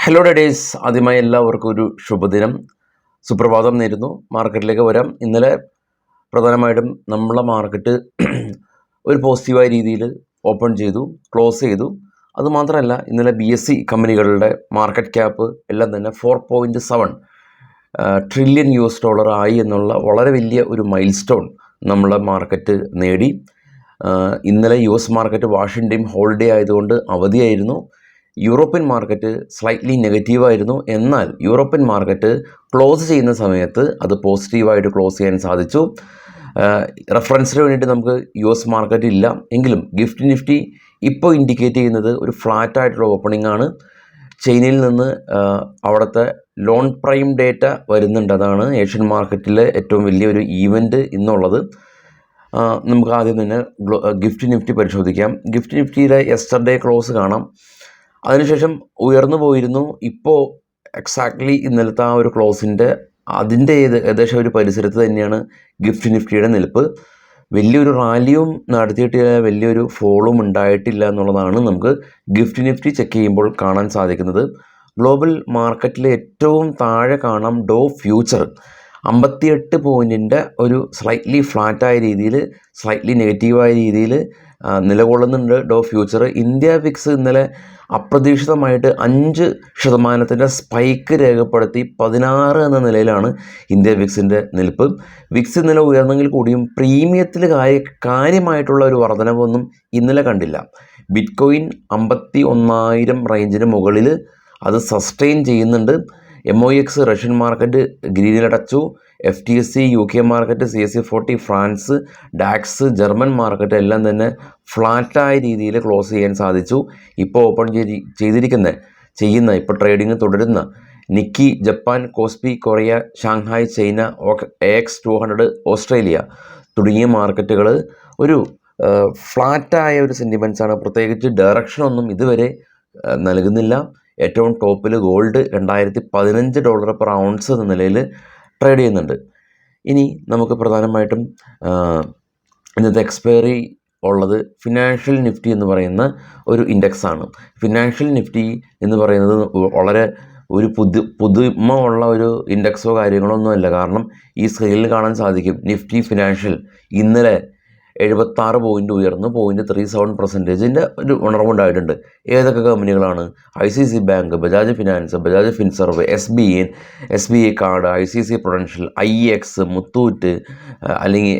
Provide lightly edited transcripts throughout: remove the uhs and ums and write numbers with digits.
Hello ഡേഡേഴ്സ്, ആദ്യമായി എല്ലാവർക്കും ഒരു ശുഭദിനം, സുപ്രഭാതം നേരുന്നു. മാർക്കറ്റിലേക്ക് വരാം. ഇന്നലെ പ്രധാനമായിട്ടും നമ്മളെ മാർക്കറ്റ് ഒരു പോസിറ്റീവായ രീതിയിൽ ഓപ്പൺ ചെയ്തു, ക്ലോസ് ചെയ്തു. അതുമാത്രമല്ല, ഇന്നലെ BSE കമ്പനികളുടെ മാർക്കറ്റ് ക്യാപ്പ് എല്ലാം തന്നെ $4.7 ട്രില്യൺ ആയി എന്നുള്ള വളരെ വലിയ ഒരു മൈൽ സ്റ്റോൺ നമ്മളെ മാർക്കറ്റ് നേടി. ഇന്നലെ US മാർക്കറ്റ് വാഷിംഗ് ഹോളിഡേ ആയതുകൊണ്ട് അവധിയായിരുന്നു. യൂറോപ്യൻ മാർക്കറ്റ് സ്ലൈറ്റ്ലി നെഗറ്റീവായിരുന്നു. എന്നാൽ യൂറോപ്യൻ മാർക്കറ്റ് ക്ലോസ് ചെയ്യുന്ന സമയത്ത് അത് പോസിറ്റീവായിട്ട് ക്ലോസ് ചെയ്യാൻ സാധിച്ചു. റെഫറൻസിന് വേണ്ടിയിട്ട് നമുക്ക് US മാർക്കറ്റ് ഇല്ല എങ്കിലും ഗിഫ്റ്റ് നിഫ്റ്റി ഇപ്പോൾ ഇൻഡിക്കേറ്റ് ചെയ്യുന്നത് ഒരു ഫ്ലാറ്റായിട്ടുള്ള ഓപ്പണിംഗ് ആണ്. ചൈനയിൽ നിന്ന് അവിടുത്തെ ലോൺ പ്രൈം ഡേറ്റ വരുന്നുണ്ട്. അതാണ് ഏഷ്യൻ മാർക്കറ്റിലെ ഏറ്റവും വലിയൊരു ഈവൻറ്റ് ഇന്നുള്ളത്. നമുക്ക് ആദ്യം തന്നെ ഗിഫ്റ്റ് നിഫ്റ്റി പരിശോധിക്കാം. ഗിഫ്റ്റ് നിഫ്റ്റിയിലെ യെസ്റ്റർഡേ ക്ലോസ് കാണാം. അതിനുശേഷം ഉയർന്നു പോയിരുന്നു. ഇപ്പോൾ എക്സാക്ട്ലി ഇന്നലത്തെ ആ ഒരു ക്ലോസിൻ്റെ ഏകദേശം ഒരു പരിസരത്ത് തന്നെയാണ് ഗിഫ്റ്റ് നിഫ്റ്റിയുടെ നിൽപ്പ്. വലിയൊരു റാലിയും നടത്തിയിട്ടില്ല, വലിയൊരു ഫോളും ഉണ്ടായിട്ടില്ല എന്നുള്ളതാണ് നമുക്ക് ഗിഫ്റ്റ് നിഫ്റ്റി ചെക്ക് ചെയ്യുമ്പോൾ കാണാൻ സാധിക്കുന്നത്. ഗ്ലോബൽ മാർക്കറ്റിൽ ഏറ്റവും താഴെ കാണാം ഡോ ഫ്യൂച്ചർ 58 പോയിൻറ്റിൻ്റെ ഒരു സ്ലൈറ്റ്ലി ഫ്ലാറ്റായ രീതിയിൽ, സ്ലൈറ്റ്ലി നെഗറ്റീവായ രീതിയിൽ നിലകൊള്ളുന്നുണ്ട് ഡോ ഫ്യൂച്ചർ. ഇന്ത്യ വിക്സ് ഇന്നലെ അപ്രതീക്ഷിതമായിട്ട് 5% സ്പൈക്ക് രേഖപ്പെടുത്തി 16 എന്ന നിലയിലാണ് ഇന്ത്യ വിക്സിൻ്റെ നിൽപ്പ്. വിക്സ് ഇന്നലെ ഉയർന്നെങ്കിൽ കൂടിയും പ്രീമിയത്തിൽ കാര്യമായിട്ടുള്ള ഒരു വർധനവൊന്നും ഇന്നലെ കണ്ടില്ല. ബിറ്റ്കോയിൻ 51,000 റേഞ്ചിന് മുകളിൽ അത് സസ്റ്റെയിൻ ചെയ്യുന്നുണ്ട്. MOX റഷ്യൻ മാർക്കറ്റ് ഗ്രീനിലടച്ചു. FTSE UK market, CAC 40 France, DAX German market എല്ലാം തന്നെ ഫ്ലാറ്റായ രീതിയിൽ ക്ലോസ് ചെയ്യാൻ സാധിച്ചു. ഇപ്പോൾ ഓപ്പൺ ചെയ്യുന്ന ഇപ്പോൾ ട്രേഡിംഗ് തുടരുന്ന Nikki Japan, KOSPI Korea, Shanghai China, AX 200 Australia തുടങ്ങിയ മാർക്കറ്റുകൾ ഒരു ഫ്ലാറ്റായ ഒരു സെൻറ്റിമെൻറ്റ്സാണ്. പ്രത്യേകിച്ച് ഡയറക്ഷനൊന്നും ഇതുവരെ നൽകുന്നില്ല. ഏറ്റവും ടോപ്പിൽ ഗോൾഡ് $2015 പെർ ഔൺസ് എന്ന നിലയിൽ ട്രേഡ് ചെയ്യുന്നുണ്ട്. ഇനി നമുക്ക് പ്രധാനമായിട്ടും ഇന്നത്തെ എക്സ്പയറി ഉള്ളത് ഫിനാൻഷ്യൽ നിഫ്റ്റി എന്ന് പറയുന്ന ഒരു ഇൻഡെക്സാണ്. ഫിനാൻഷ്യൽ നിഫ്റ്റി എന്ന് പറയുന്നത് വളരെ ഒരു പുതുമ ഉള്ള ഒരു ഇൻഡെക്സോ കാര്യങ്ങളോ ഒന്നുമല്ല. കാരണം ഈ സ്കെയിലിൽ കാണാൻ സാധിക്കും നിഫ്റ്റി ഫിനാൻഷ്യൽ ഇന്നലെ 76 പോയിൻ്റ് ഉയർന്നു 0.37% ഒരു ഉണർവുണ്ടായിട്ടുണ്ട്. ഏതൊക്കെ കമ്പനികളാണ്? ICICI bank, Bajaj finance, Bajaj Finserv, SBI card, ICICI Prudential, IEX, Muthoot, അല്ലെങ്കിൽ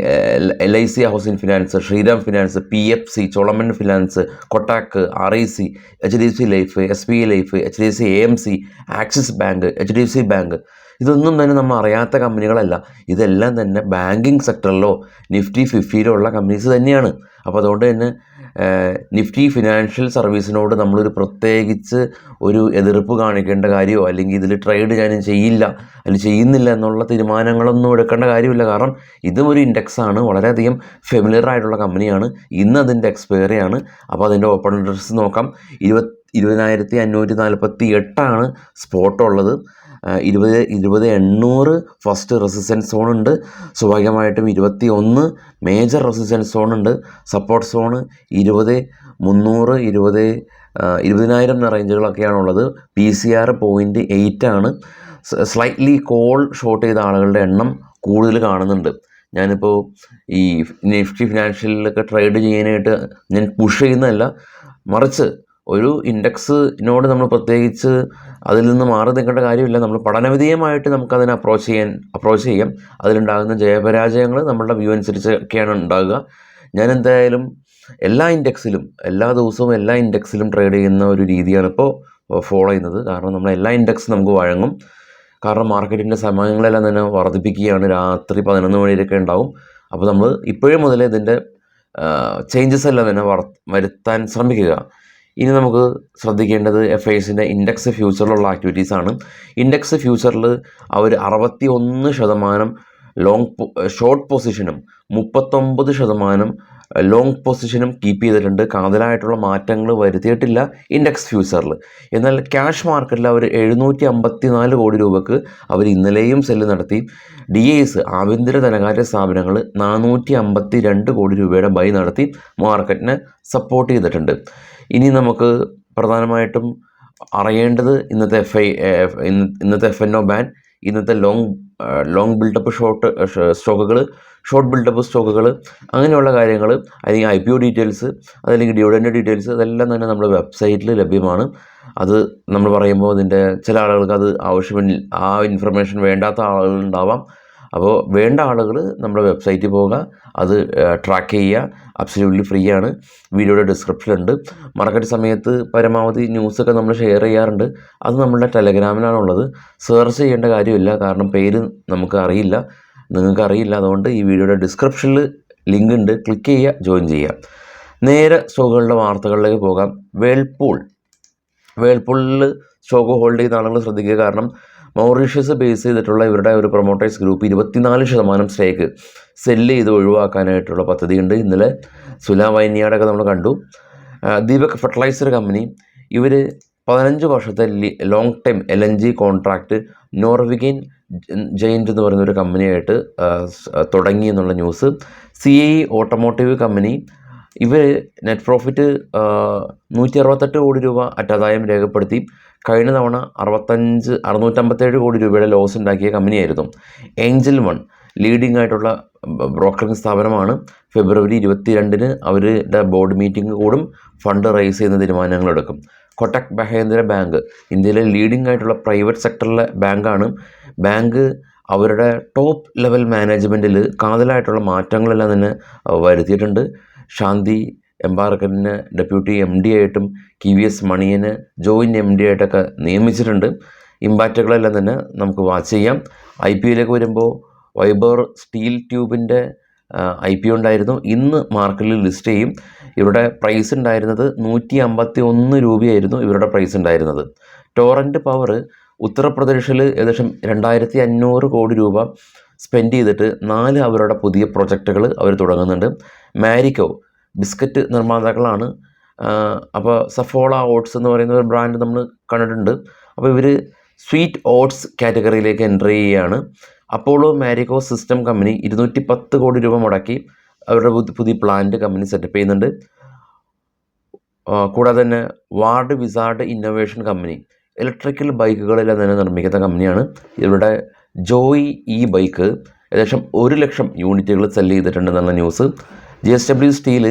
LIC housing finance, Shriram finance, PFC, Cholaman finance, Kotak, RIC, HDFC life, SBI life, HDFC AMC, Axis bank, HDFC bank. ഇതൊന്നും തന്നെ നമ്മൾ അറിയാത്ത കമ്പനികളല്ല. ഇതെല്ലാം തന്നെ ബാങ്കിങ് സെക്ടറിലോ നിഫ്റ്റി 50-ലോ ഉള്ള കമ്പനീസ് തന്നെയാണ്. അപ്പോൾ അതുകൊണ്ട് തന്നെ നിഫ്റ്റി ഫിനാൻഷ്യൽ സർവീസിനോട് നമ്മളൊരു പ്രത്യേകിച്ച് ഒരു എതിർപ്പ് കാണിക്കേണ്ട കാര്യമോ അല്ലെങ്കിൽ ഇതിൽ ട്രേഡ് ഞാൻ ചെയ്യില്ല അല്ലെങ്കിൽ ചെയ്യുന്നില്ല എന്നുള്ള തീരുമാനങ്ങളൊന്നും എടുക്കേണ്ട കാര്യമില്ല. കാരണം ഇതും ഒരു ഇൻഡെക്സാണ്, വളരെയധികം ഫെമിലിയർ ആയിട്ടുള്ള കമ്പനിയാണ്. ഇന്ന് അതിൻ്റെ എക്സ്പയറിയാണ്. അപ്പോൾ അതിൻ്റെ ഓപ്പൺ ഇൻട്രസ്റ്റ് നോക്കാം. 20,548 സ്പോട്ടുള്ളത്. 20,800 ഫസ്റ്റ് റെസിസ്റ്റൻസ് സോണുണ്ട്. സ്വാഭാവികമായിട്ടും 21 മേജർ റെസിസ്റ്റൻസ് സോണുണ്ട്. സപ്പോർട്ട് സോണ് 20,300, 20,000 എന്ന റേഞ്ചുകളൊക്കെയാണുള്ളത്. PCR 0.8 സ്ലൈറ്റ്ലി കോൾ ഷോർട്ട് ചെയ്ത ആളുകളുടെ എണ്ണം കൂടുതൽ കാണുന്നുണ്ട്. ഞാനിപ്പോൾ ഈ നിഫ്റ്റി ഫിനാൻഷ്യലിലൊക്കെ ട്രേഡ് ചെയ്യാനായിട്ട് ഞാൻ പുഷ് ചെയ്യുന്നതല്ല, മറിച്ച് ഒരു ഇൻഡെക്സിനോട് നമ്മൾ പ്രത്യേകിച്ച് അതിൽ നിന്ന് മാറി നിൽക്കേണ്ട കാര്യമില്ല. നമ്മൾ പഠനവിധേയമായിട്ട് നമുക്കതിനെ അപ്രോച്ച് ചെയ്യാം. അതിലുണ്ടാകുന്ന ജയപരാജയങ്ങൾ നമ്മളുടെ വ്യൂ അനുസരിച്ചൊക്കെയാണ് ഉണ്ടാകുക. ഞാൻ എന്തായാലും എല്ലാ ദിവസവും എല്ലാ ഇൻഡെക്സിലും ട്രേഡ് ചെയ്യുന്ന ഒരു രീതിയാണ് ഇപ്പോൾ ഫോളോ ചെയ്യുന്നത്. കാരണം നമ്മൾ എല്ലാ ഇൻഡെക്സും നമുക്ക് വഴങ്ങും. കാരണം മാർക്കറ്റിൻ്റെ സമയങ്ങളെല്ലാം തന്നെ വർദ്ധിപ്പിക്കുകയാണ്. രാത്രി 11 മണിയൊക്കെ ഉണ്ടാവും. അപ്പോൾ നമ്മൾ ഇപ്പോഴേ മുതലേ ഇതിൻ്റെ ചേഞ്ചസ് എല്ലാം തന്നെ വരുത്താൻ ശ്രമിക്കുക. ഇനി നമുക്ക് ശ്രദ്ധിക്കേണ്ടത് FISൻ്റെ ഇൻഡെക്സ് ഫ്യൂച്ചറിലുള്ള ആക്ടിവിറ്റീസാണ്. ഇൻഡെക്സ് ഫ്യൂച്ചറിൽ അവർ 61% ഷോർട്ട് പൊസിഷനും 39% ലോങ് പൊസിഷനും കീപ്പ് ചെയ്തിട്ടുണ്ട്. കാതലായിട്ടുള്ള മാറ്റങ്ങൾ വരുത്തിയിട്ടില്ല ഇൻഡെക്സ് ഫ്യൂച്ചറിൽ. എന്നാൽ ക്യാഷ് മാർക്കറ്റിൽ അവർ 754 കോടി രൂപക്ക് അവർ ഇന്നലെയും സെല്ല് നടത്തി. DIs ആഭ്യന്തര ധനകാര്യ സ്ഥാപനങ്ങൾ 452 കോടി രൂപയുടെ ബൈ നടത്തി മാർക്കറ്റിനെ സപ്പോർട്ട് ചെയ്തിട്ടുണ്ട്. ഇനി നമുക്ക് പ്രധാനമായിട്ടും അറിയേണ്ടത് ഇന്നത്തെ ഇന്നത്തെ FNO ബാൻ, ഇന്നത്തെ ലോങ് ബിൽഡപ്പ് സ്റ്റോക്കുകൾ, ഷോർട്ട് ബിൽഡപ്പ് സ്റ്റോക്കുകൾ, അങ്ങനെയുള്ള കാര്യങ്ങൾ, അല്ലെങ്കിൽ IPO ഡീറ്റെയിൽസ്, അതല്ലെങ്കിൽ ഡിവിഡൻഡ് ഡീറ്റെയിൽസ്, അതെല്ലാം തന്നെ നമ്മുടെ വെബ്സൈറ്റിൽ ലഭ്യമാണ്. അത് നമ്മൾ പറയുമ്പോൾ അതിൻ്റെ ചില ആളുകൾക്ക് അത് ആവശ്യമില്ല, ആ ഇൻഫർമേഷൻ വേണ്ടാത്ത ആളുകളുണ്ടാവാം. അപ്പോൾ വേണ്ട ആളുകൾ നമ്മുടെ വെബ്സൈറ്റിൽ പോവുക, അത് ട്രാക്ക് ചെയ്യുക. അബ്സല്യൂട്ട്ലി ഫ്രീ ആണ്. വീഡിയോയുടെ ഡിസ്ക്രിപ്ഷനിലുണ്ട്. മാർക്കറ്റ് സമയത്ത് പരമാവധി ന്യൂസൊക്കെ നമ്മൾ ഷെയർ ചെയ്യാറുണ്ട്. അത് നമ്മളുടെ ടെലഗ്രാമിലാണുള്ളത്. സെർച്ച് ചെയ്യേണ്ട കാര്യമില്ല, കാരണം പേര് നമുക്ക് അറിയില്ല, നിങ്ങൾക്ക് അറിയില്ല. അതുകൊണ്ട് ഈ വീഡിയോയുടെ ഡിസ്ക്രിപ്ഷനിൽ ലിങ്ക് ഉണ്ട്, ക്ലിക്ക് ചെയ്യുക, ജോയിൻ ചെയ്യുക. നേരെ സ്റ്റോക്കുകളുടെ വാർത്തകളിലേക്ക് പോകാം. വേൾപൂളിൽ സ്റ്റോക്ക് ഹോൾഡ് ചെയ്യുന്ന ആളുകൾ ശ്രദ്ധിക്കുക. കാരണം മൗറീഷ്യസ് ബേസ് ചെയ്തിട്ടുള്ള ഇവരുടെ ഒരു പ്രൊമോട്ടേഴ്സ് ഗ്രൂപ്പ് 24% സ്റ്റേക്ക് സെല്ല് ചെയ്ത് ഒഴിവാക്കാനായിട്ടുള്ള പദ്ധതിയുണ്ട്. ഇന്നലെ സുലാവൈനിയാടൊക്കെ നമ്മൾ കണ്ടു. ദീപക് ഫെർട്ടിലൈസർ കമ്പനി, ഇവർ 15 വർഷത്തെ long time LNG contract Norwegian giant എന്ന് പറയുന്ന ഒരു കമ്പനിയായിട്ട് തുടങ്ങി എന്നുള്ള ന്യൂസ്. CAE ഓട്ടോമോട്ടീവ് കമ്പനി, ഇവർ നെറ്റ് പ്രോഫിറ്റ് 168 കോടി രൂപ അറ്റാദായം രേഖപ്പെടുത്തി. കഴിഞ്ഞ തവണ 657 കോടി രൂപയുടെ ലോസ് ഉണ്ടാക്കിയ കമ്പനിയായിരുന്നു. ഏഞ്ചൽ വൺ ലീഡിംഗ് ആയിട്ടുള്ള ബ്രോക്കറിംഗ് സ്ഥാപനമാണ്. ഫെബ്രുവരി 22 അവരുടെ ബോർഡ് മീറ്റിംഗ് കൂടും, ഫണ്ട് റൈസ് ചെയ്യുന്ന തീരുമാനങ്ങളെടുക്കും. കൊട്ടക് മഹേന്ദ്ര ബാങ്ക് ഇന്ത്യയിലെ ലീഡിംഗ് ആയിട്ടുള്ള പ്രൈവറ്റ് സെക്ടറിലെ ബാങ്കാണ്. ബാങ്ക് അവരുടെ ടോപ്പ് ലെവൽ മാനേജ്മെൻറ്റിൽ കാതലായിട്ടുള്ള മാറ്റങ്ങളെല്ലാം തന്നെ വരുത്തിയിട്ടുണ്ട്. ശാന്തി എംബാർക്കറിനെ ഡെപ്യൂട്ടി MD ആയിട്ടും KVS മണിയനെ ജോയിൻറ്റ് MD ആയിട്ടൊക്കെ നിയമിച്ചിട്ടുണ്ട്. ഇമ്പാക്റ്റുകളെല്ലാം തന്നെ നമുക്ക് വാച്ച് ചെയ്യാം. IPOയിലേക്ക് വരുമ്പോൾ വൈബർ സ്റ്റീൽ ട്യൂബിൻ്റെ IPO ഉണ്ടായിരുന്നു. ഇന്ന് മാർക്കറ്റിൽ ലിസ്റ്റ് ചെയ്യും. ഇവരുടെ പ്രൈസ് ഉണ്ടായിരുന്നത് 151 രൂപയായിരുന്നു ഇവരുടെ പ്രൈസ് ഉണ്ടായിരുന്നത്. ടോറൻറ്റ് പവർ ഉത്തർപ്രദേശിൽ ഏകദേശം 2500 കോടി രൂപ സ്പെൻഡ് ചെയ്തിട്ട് 4 അവരുടെ പുതിയ പ്രൊജക്റ്റുകൾ അവർ തുടങ്ങുന്നുണ്ട്. മാരിക്കോ ബിസ്ക്കറ്റ് നിർമ്മാതാക്കളാണ്. അപ്പോൾ സഫോള ഓട്സ് എന്ന് പറയുന്ന ഒരു ബ്രാൻഡ് നമ്മൾ കണ്ടിട്ടുണ്ട്. അപ്പോൾ ഇവർ സ്വീറ്റ് ഓട്സ് കാറ്റഗറിയിലേക്ക് എൻ്റർ ചെയ്യുകയാണ്. അപ്പോളോ മാരിക്കോ സിസ്റ്റം കമ്പനി 210 കോടി രൂപ മുടക്കി അവരുടെ പുതിയ പ്ലാന്റ് കമ്പനി സെറ്റപ്പ് ചെയ്യുന്നുണ്ട്. കൂടാതെ തന്നെ ward wizard innovation company electrical ബൈക്കുകളെല്ലാം തന്നെ നിർമ്മിക്കുന്ന കമ്പനിയാണ്. ഇവരുടെ ജോയ് ബൈക്ക് ഏകദേശം 1 ലക്ഷം യൂണിറ്റുകൾ സെല്ല് ചെയ്തിട്ടുണ്ടെന്നുള്ള ന്യൂസ്. JSW സ്റ്റീൽ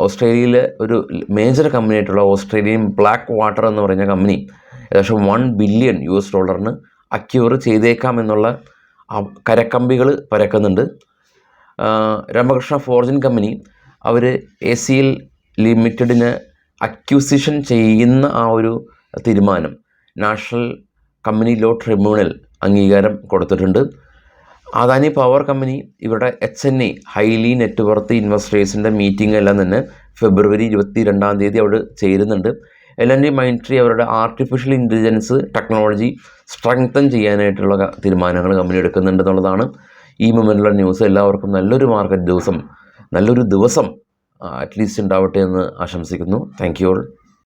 ഓസ്ട്രേലിയയിലെ ഒരു മേജർ കമ്പനിയായിട്ടുള്ള ഓസ്ട്രേലിയൻ ബ്ലാക്ക് വാട്ടർ എന്ന് പറയുന്ന കമ്പനി ഏകദേശം $1 ബില്യൺ അക്യൂർ ചെയ്തേക്കാമെന്നുള്ള കരക്കമ്പികൾ പരക്കുന്നുണ്ട്. രാമകൃഷ്ണ ഫോർജിൻ കമ്പനി, അവർ ACL ലിമിറ്റഡിന് അക്യൂസിഷൻ ചെയ്യുന്ന ആ ഒരു തീരുമാനം നാഷണൽ കമ്പനി ലോ ട്രിബ്യൂണൽ അംഗീകാരം കൊടുത്തിട്ടുണ്ട്. അദാനി പവർ കമ്പനി, ഇവരുടെ HNI ഹൈലി നെറ്റ്വർത്ത് ഇൻവെസ്റ്റേഴ്സിൻ്റെ മീറ്റിംഗ് എല്ലാം തന്നെ ഫെബ്രുവരി 22 അവിടെ ചേരുന്നുണ്ട്. L&T മൈൻട്രി അവരുടെ ആർട്ടിഫിഷ്യൽ ഇൻ്റലിജൻസ് ടെക്നോളജി സ്ട്രെങ്തൻ ചെയ്യാനായിട്ടുള്ള തീരുമാനങ്ങൾ കമ്പനി എടുക്കുന്നുണ്ടെന്നുള്ളതാണ് ഈ മൊമെൻറ്റിലുള്ള ന്യൂസ്. എല്ലാവർക്കും നല്ലൊരു മാർക്കറ്റ് ദിവസം, നല്ലൊരു ദിവസം അറ്റ്ലീസ്റ്റ് ഉണ്ടാവട്ടെ എന്ന് ആശംസിക്കുന്നു. Thank you all.